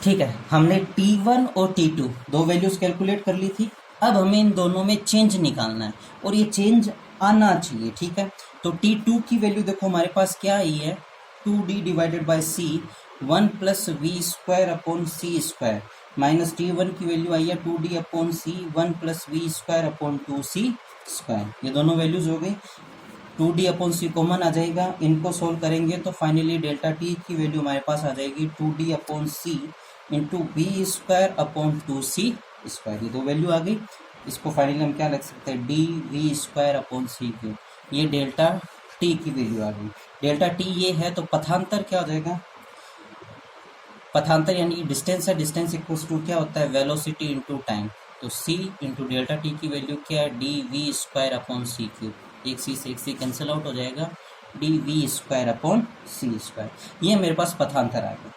ठीक है, हमने T1 और T2 दो वैल्यूज कैलकुलेट कर ली थी। अब हमें इन दोनों में चेंज निकालना है और ये चेंज आना चाहिए। ठीक है, तो T2 की वैल्यू देखो हमारे पास क्या आई है, 2D divided by C 1 plus V square upon C square, minus T1 की वैल्यू आई है 2D upon C 1 plus V square upon 2C square. ये दोनों वैल्यूज हो गई, 2D अपॉन सी कॉमन आ जाएगा, इनको सोल्व करेंगे तो फाइनली डेल्टा टी की वैल्यू हमारे पास आ जाएगी 2D upon C into V square upon 2C square. ये दो वैल्यू आ गई, इसको फाइनली हम क्या लिख सकते हैं, D V square upon C Q. ये डेल्टा टी की वैल्यू आ गई। डेल्टा टी ये है तो पथांतर क्या हो जाएगा, पथांतर यानी डिस्टेंस है, डिस्टेंस इक्वल्स टू क्या होता है, वेलोसिटी इंटू टाइम। तो c इंटू डेल्टा टी की वैल्यू क्या है, D V square upon C cube. एक सी से एक सी कैंसिल आउट हो जाएगा, D V square upon C square. ये मेरे पास पथांतर आ गया।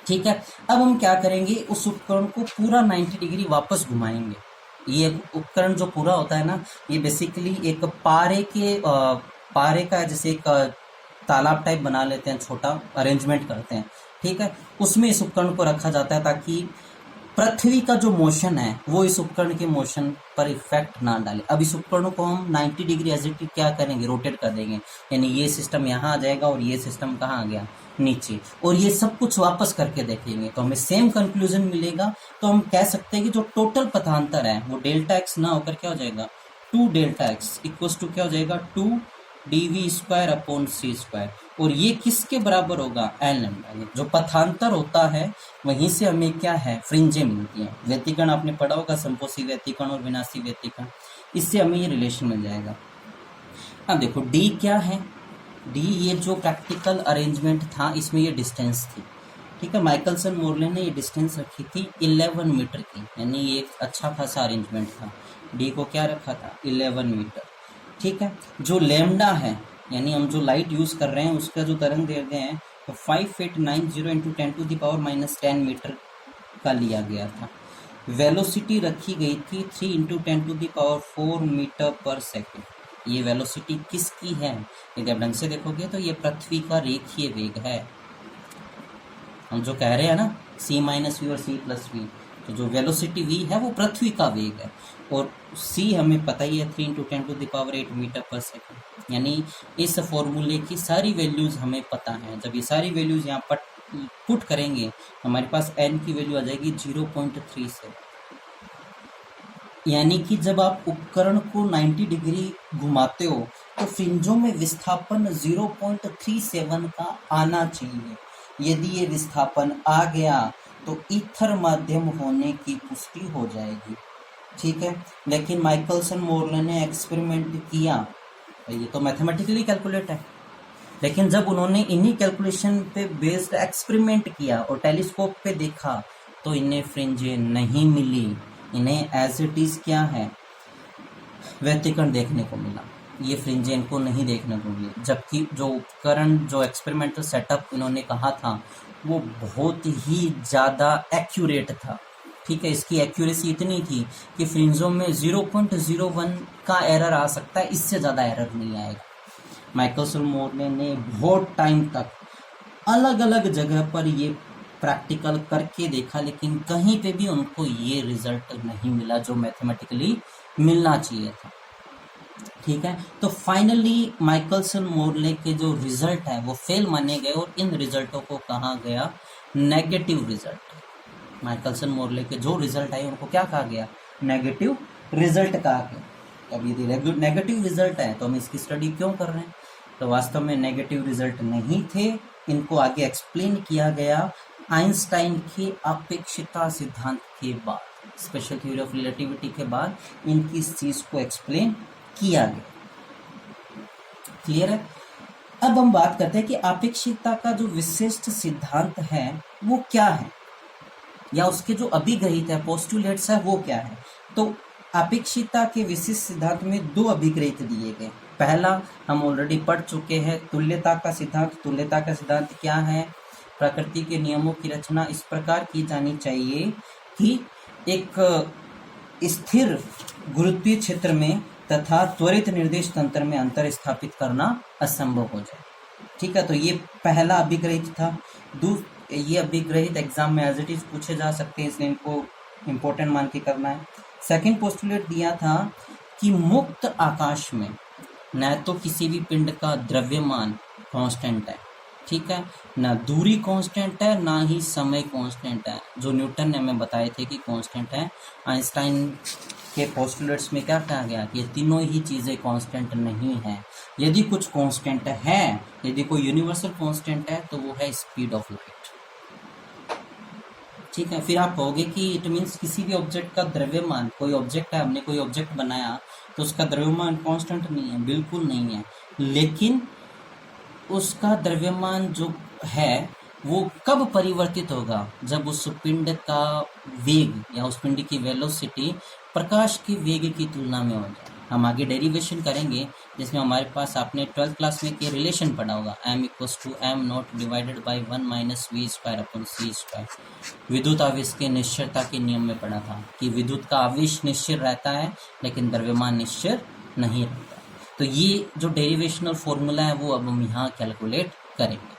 ठीक है, अब हम क्या करेंगे, उस उपकरण को पूरा 90 डिग्री वापस घुमाएंगे। ये उपकरण जो पूरा होता है ना, ये बेसिकली एक पारे का जैसे एक तालाब टाइप बना लेते हैं, छोटा अरेंजमेंट करते हैं। ठीक है, उसमें इस उपकरण को रखा जाता है ताकि पृथ्वी का जो मोशन है वो इस उपकरण के मोशन पर इफेक्ट ना डाले। अब इस उपकरण को हम 90 डिग्री एज इट इज क्या करेंगे, रोटेट कर देंगे, यानी ये सिस्टम यहाँ आ जाएगा और ये सिस्टम कहाँ आ गया, नीचे। और ये सब कुछ वापस करके देखेंगे तो हमें सेम कंक्लूजन मिलेगा। तो हम कह सकते हैं कि जो टोटल पथांतर है वो डेल्टा एक्स ना होकर क्या हो जाएगा, 2 डेल्टा एक्स इक्वल्स टू क्या हो जाएगा, 2 D V square upon C square. और ये किसके बराबर होगा, एल लैम्डा। जो पथांतर होता है वहीं से हमें क्या है, फ्रिंजें मिलती हैं। व्यतिकरण आपने पढ़ा होगा, संपोषी व्यतिकरण और विनाशी व्यतिकरण, इससे हमें ये रिलेशन मिल जाएगा। अब देखो डी क्या है, डी ये जो प्रैक्टिकल अरेंजमेंट था इसमें ये डिस्टेंस थी। ठीक है, माइकलसन मोरले ने ये डिस्टेंस रखी थी 11 मीटर की, यानी ये एक अच्छा खासा अरेंजमेंट था। डी को क्या रखा था, 11 मीटर। ठीक है, जो लैम्डा है यानी हम जो लाइट यूज कर रहे हैं उसका जो तरंग दैर्ध्य है तो 5890 इंटू 10⁻⁻10 मीटर का लिया गया था। वेलोसिटी रखी गई थी 3 इंटू 10⁻⁴ मीटर पर सेकेंड। ये वेलोसिटी किसकी है, यदि आप ढंग से देखोगे तो ये पृथ्वी का रेखीय वेग है। हम जो कह रहे हैं ना, c माइनस वी और c प्लस वी, तो जो वेलोसिटी v है वो पृथ्वी का वेग है। और c हमें पता ही है 3 इंटू 10⁸ मीटर पर सेकेंड। यानी इस फॉर्मूले की सारी वैल्यूज हमें पता है। जब ये सारी वैल्यूज यहाँ पर पुट करेंगे हमारे पास n की वैल्यू आ जाएगी 0.37। यानी कि जब आप उपकरण को 90 डिग्री घुमाते हो तो फ्रिंजों में विस्थापन 0.37 का आना चाहिए। यदि ये विस्थापन आ गया तो ईथर माध्यम होने की पुष्टि हो जाएगी। ठीक है, लेकिन माइकलसन मोरले ने एक्सपेरिमेंट किया, ये तो मैथमेटिकली कैलकुलेट है, लेकिन जब उन्होंने इन्हीं कैलकुलेशन पे बेस्ड एक्सपेरिमेंट किया और टेलीस्कोप पे देखा तो इन्हें फ्रिंजें नहीं मिली। इन्हें एज इट इज क्या है, व्यतिकरण देखने को मिला। ये फ्रिंजें इनको नहीं देखने को मिली, जबकि जो उपकरण, जो एक्सपेरिमेंटल सेटअप इन्होंने कहा था वो बहुत ही ज़्यादा एक्यूरेट था। ठीक है, इसकी एक्यूरेसी इतनी थी कि फ्रिंजों में 0.01 का एरर आ सकता है, इससे ज़्यादा एरर नहीं आएगा। माइकलसन मोरले ने बहुत टाइम तक अलग अलग जगह पर ये प्रैक्टिकल करके देखा, लेकिन कहीं पे भी उनको ये रिजल्ट नहीं मिला जो मैथमेटिकली मिलना चाहिए था। ठीक है, तो फाइनली माइकलसन मोरले के जो रिजल्ट है वो फेल माने गए और इन रिजल्टों को कहा गया नेगेटिव रिजल्ट। माइकलसन मोरले के जो रिजल्ट आए उनको क्या कहा गया, नेगेटिव रिजल्ट कहा गया। अब यदि नेगेटिव रिजल्ट है तो हम इसकी स्टडी क्यों कर रहे हैं, तो वास्तव में नेगेटिव रिजल्ट नहीं थे। इनको आगे एक्सप्लेन किया गया आइंस्टाइन के अपेक्षिता सिद्धांत के बाद, स्पेशल थ्योरी ऑफ रिलेटिविटी के बाद इनकी इस चीज को एक्सप्लेन किया गया। क्लियर है। अब हम बात करते हैं कि अपेक्षिकता का जो विशिष्ट सिद्धांत है वो क्या है, या उसके जो अभिग्रहित है, पोस्टुलेट्स है, वो क्या है। तो अपेक्षिकता के विशिष्ट सिद्धांत में दो अभिग्रहित दिए गए। पहला हम ऑलरेडी पढ़ चुके हैं, तुल्यता का सिद्धांत। तुल्यता का सिद्धांत क्या है, प्रकृति के नियमों की रचना इस प्रकार की जानी चाहिए कि एक स्थिर गुरुत्वीय क्षेत्र में तथा त्वरित निर्देश तंत्र में अंतर स्थापित करना असंभव हो जाए। ठीक है, तो ये पहला अभिग्रहित था। ये अभिग्रहित एग्जाम में एज इट इज पूछे जा सकते हैं, इसलिए इनको इम्पोर्टेंट मान के करना है। सेकंड पोस्टुलेट दिया था कि मुक्त आकाश में न तो किसी भी पिंड का द्रव्यमान कांस्टेंट है, ठीक है, ना दूरी कांस्टेंट है, ना ही समय कांस्टेंट है, जो न्यूटन ने हमें बताए थे कि कांस्टेंट है। आइंस्टाइन के पोस्टुलेट्स में क्या कहा गया कि ये तीनों ही चीज़ें कांस्टेंट नहीं है। यदि कुछ कांस्टेंट है, यदि कोई यूनिवर्सल कांस्टेंट है, तो वो है स्पीड ऑफ लाइट, ठीक है। फिर आप कहोगे कि इट मीन्स किसी भी ऑब्जेक्ट का द्रव्यमान, कोई ऑब्जेक्ट है, हमने कोई ऑब्जेक्ट बनाया तो उसका द्रव्यमान कांस्टेंट नहीं है, बिल्कुल नहीं है, लेकिन उसका द्रव्यमान जो है वो कब परिवर्तित होगा, जब उस पिंड का वेग या उस पिंड की वेलोसिटी प्रकाश के वेग की तुलना में हो जाए। हम आगे डेरिवेशन करेंगे जिसमें हमारे पास आपने 12th क्लास में के रिलेशन पढ़ा होगा, m=m0 डिवाइडेड बाय 1 - v²/c²। विद्युत आवेश के निश्चरता के नियम में पढ़ा था कि विद्युत का आवेश निश्चर रहता है लेकिन द्रव्यमान निश्चर नहीं रहता। तो ये जो डेरिवेशनल फॉर्मूला है वो अब हम यहाँ कैलकुलेट करेंगे,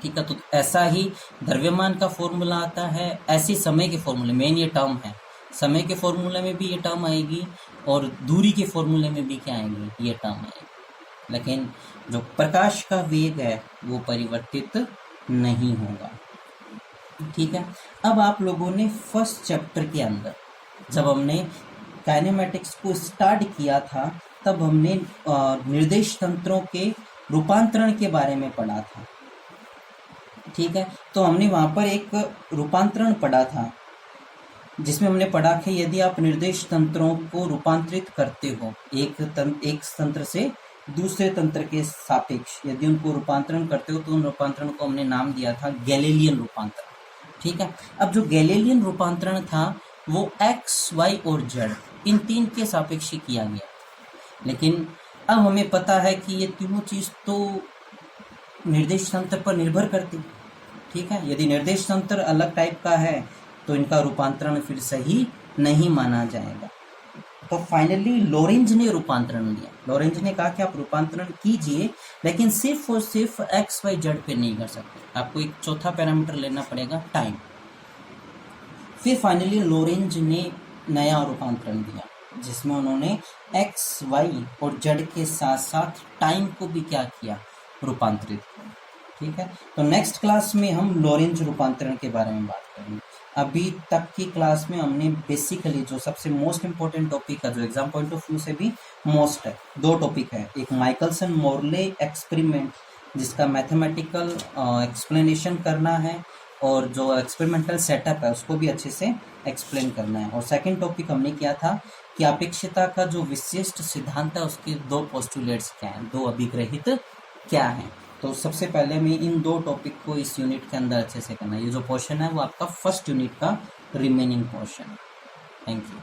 ठीक है। तो ऐसा ही द्रव्यमान का फॉर्मूला आता है, ऐसे समय के फॉर्मूले, मेन ये टर्म है, समय के फॉर्मूले में भी ये टर्म आएगी और दूरी के फॉर्मूले में भी क्या आएगी, ये टर्म आएगी, लेकिन जो प्रकाश का वेग है वो परिवर्तित नहीं होगा, ठीक है। अब आप लोगों ने फर्स्ट चैप्टर के अंदर जब हमने काइनेमेटिक्स को स्टार्ट किया था तब हमने निर्देश तंत्रों के रूपांतरण के बारे में पढ़ा था, ठीक है। तो हमने वहाँ पर एक रूपांतरण पढ़ा था जिसमें हमने पढ़ा कि यदि आप निर्देश तंत्रों को रूपांतरित करते हो, एक तंत्र से दूसरे तंत्र के सापेक्ष यदि उनको रूपांतरण करते हो, तो उन रूपांतरण को हमने नाम दिया था गैलीलियन रूपांतरण, ठीक है। अब जो गैलीलियन रूपांतरण था वो x, y और z इन तीन के सापेक्ष किया गया, लेकिन अब हमें पता है कि ये तीनों चीज़ तो निर्देश तंत्र पर निर्भर करती, ठीक है। यदि निर्देश तंत्र अलग टाइप का है तो इनका रूपांतरण फिर सही नहीं माना जाएगा। तो फाइनली लोरेंज ने रूपांतरण दिया। लोरेंज ने कहा कि आप रूपांतरण कीजिए लेकिन सिर्फ और सिर्फ x, y, z पे नहीं कर सकते, आपको एक चौथा पैरामीटर लेना पड़ेगा, टाइम। फिर फाइनली लोरेंज ने नया रूपांतरण दिया जिसमें उन्होंने x, y और z के साथ साथ टाइम को भी क्या किया, रूपांतरित किया, ठीक है। तो नेक्स्ट क्लास में हम लोरेंज रूपांतरण के बारे में बात करेंगे। अभी तक की क्लास में हमने बेसिकली जो सबसे मोस्ट इम्पोर्टेंट टॉपिक है, जो एग्जाम पॉइंट ऑफ व्यू से भी मोस्ट है, दो टॉपिक है, एक माइकलसन मोर्ले एक्सपेरिमेंट जिसका मैथमेटिकल एक्सप्लेनेशन करना है और जो एक्सपेरिमेंटल सेटअप है उसको भी अच्छे से एक्सप्लेन करना है, और सेकंड टॉपिक हमने किया था कि अपेक्षिता का जो विशिष्ट सिद्धांत है उसके दो पोस्टुलेट्स क्या हैं, दो अभिग्रहित क्या हैं। तो सबसे पहले मैं इन दो टॉपिक को इस यूनिट के अंदर अच्छे से करना है। ये जो पोर्शन है वो आपका फर्स्ट यूनिट का रिमेनिंग पोर्शन है। Thank you.